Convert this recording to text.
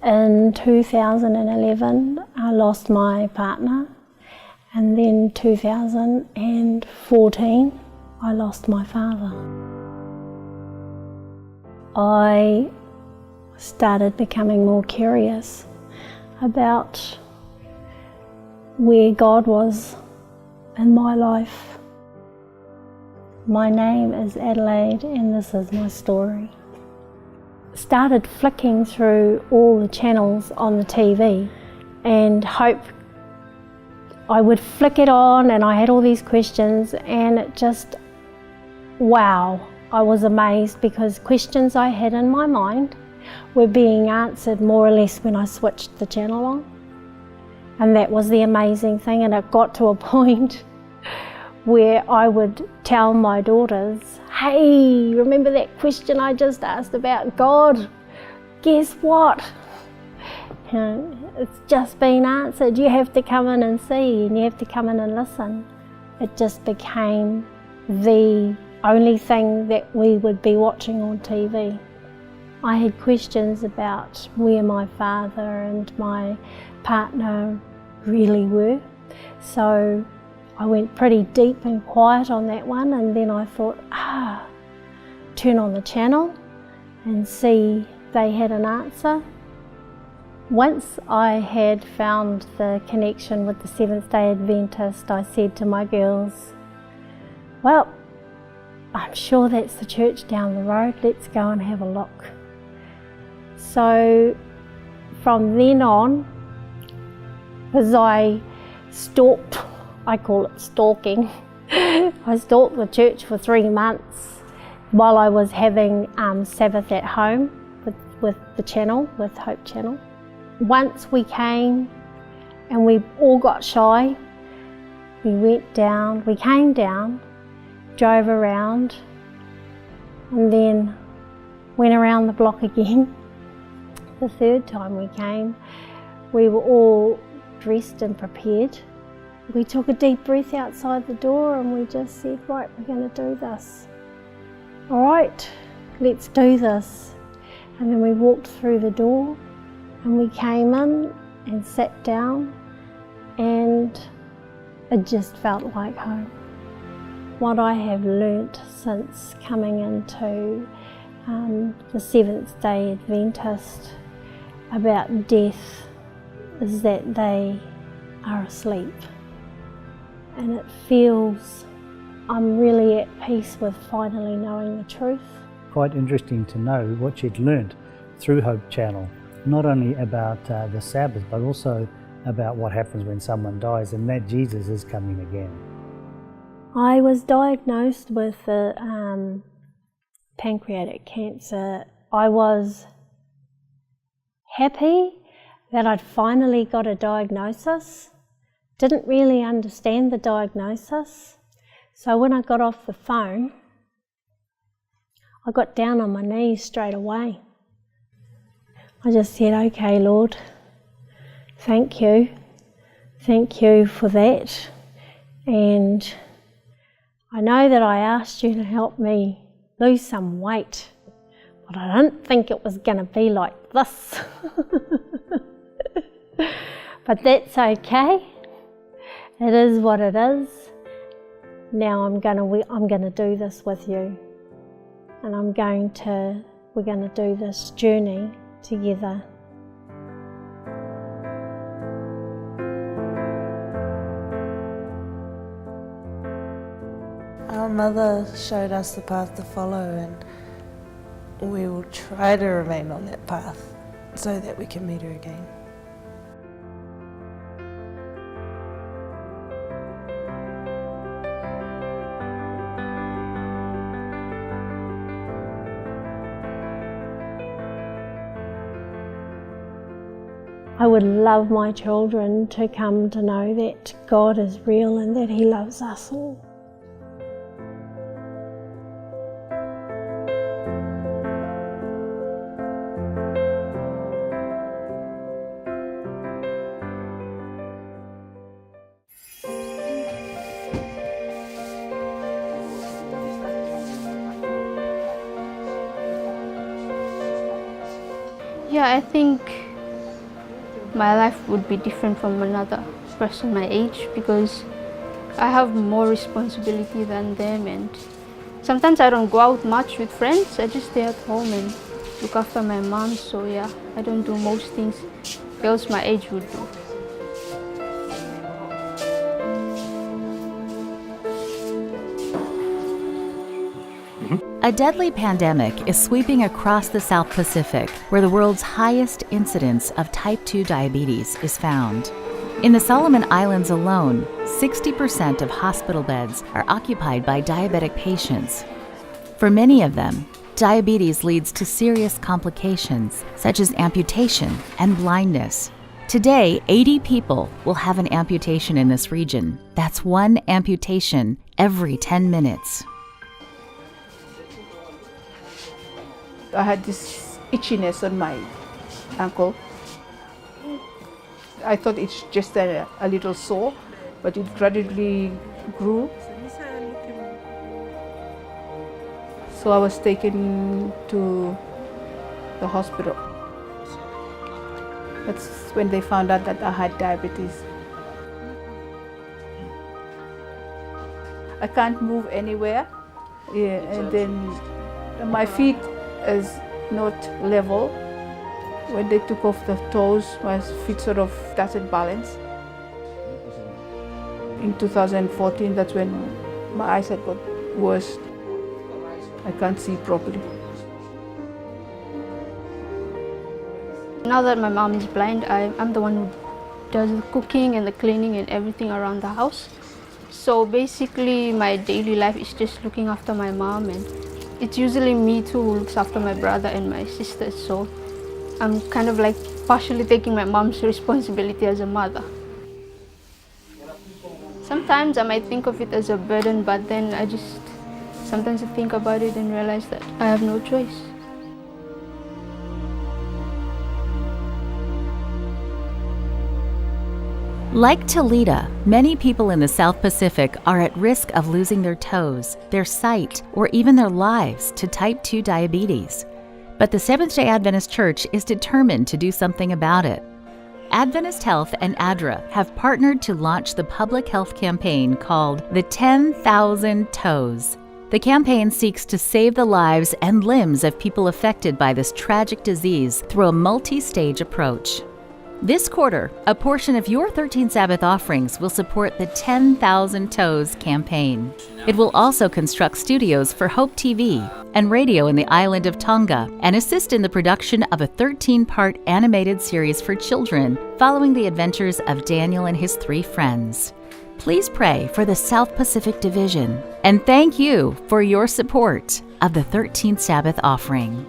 In 2011, I lost my partner, and then 2014, I lost my father. I started becoming more curious about where God was in my life. My name is Adelaide, and this is my story. Started flicking through all the channels on the TV and hope I would flick it on, and I had all these questions, and it just, wow, I was amazed because questions I had in my mind were being answered more or less when I switched the channel on. And that was the amazing thing, and it got to a point where I would tell my daughters, hey, remember that question I just asked about God? Guess what? It's just been answered. You have to come in and see, and you have to come in and listen. It just became the only thing that we would be watching on TV. I had questions about where my father and my partner really were. So I went pretty deep and quiet on that one, and then I thought, turn on the channel and see they had an answer. Once I had found the connection with the Seventh-day Adventist, I said to my girls, well, I'm sure that's the church down the road, let's go and have a look. So from then on, as I stalked, I call it stalking, I stalked the church for 3 months while I was having Sabbath at home with the channel, with Hope Channel. Once we came and we all got shy, we came down, drove around, and then went around the block again. The third time we came, we were all dressed and prepared. We took a deep breath outside the door and we just said, right, we're going to do this. All right, let's do this. And then we walked through the door and we came in and sat down, and it just felt like home. What I have learnt since coming into the Seventh-day Adventist about death is that they are asleep. And it feels I'm really at peace with finally knowing the truth. Quite interesting to know what you'd learnt through Hope Channel, not only about the Sabbath, but also about what happens when someone dies, and that Jesus is coming again. I was diagnosed with pancreatic cancer. I was happy that I'd finally got a diagnosis. Didn't really understand the diagnosis. So when I got off the phone, I got down on my knees straight away. I just said, okay, Lord, thank you. Thank you for that. And I know that I asked you to help me lose some weight, but I didn't think it was going to be like this. But that's okay. It is what it is. Now I'm going to do this with you, and we're going to do this journey together. Our mother showed us the path to follow, and we will try to remain on that path so that we can meet her again. I would love my children to come to know that God is real and that He loves us all. Yeah, I think my life would be different from another person my age, because I have more responsibility than them, and sometimes I don't go out much with friends. I just stay at home and look after my mom. So yeah, I don't do most things girls my age would do. A deadly pandemic is sweeping across the South Pacific, where the world's highest incidence of type 2 diabetes is found. In the Solomon Islands alone, 60% of hospital beds are occupied by diabetic patients. For many of them, diabetes leads to serious complications such as amputation and blindness. Today, 80 people will have an amputation in this region. That's one amputation every 10 minutes. I had this itchiness on my ankle. I thought it's just a little sore, but it gradually grew. So I was taken to the hospital. That's when they found out that I had diabetes. I can't move anywhere, and then my feet is not level. When they took off the toes, my feet sort of started balance. In 2014, that's when my eyesight got worse. I can't see properly. Now that my mom is blind, I'm the one who does the cooking and the cleaning and everything around the house. So basically my daily life is just looking after my mom, and it's usually me too who looks after my brother and my sisters. So I'm kind of like partially taking my mom's responsibility as a mother. Sometimes I might think of it as a burden, but then sometimes I think about it and realize that I have no choice. Like Talita, many people in the South Pacific are at risk of losing their toes, their sight, or even their lives to type 2 diabetes. But the Seventh-day Adventist Church is determined to do something about it. Adventist Health and ADRA have partnered to launch the public health campaign called the 10,000 Toes. The campaign seeks to save the lives and limbs of people affected by this tragic disease through a multi-stage approach. This quarter, a portion of your 13 Sabbath offerings will support the 10,000 Toes campaign. It will also construct studios for Hope TV and radio in the island of Tonga and assist in the production of a 13-part animated series for children following the adventures of Daniel and his 3 friends. Please pray for the South Pacific Division, and thank you for your support of the 13th Sabbath Offering.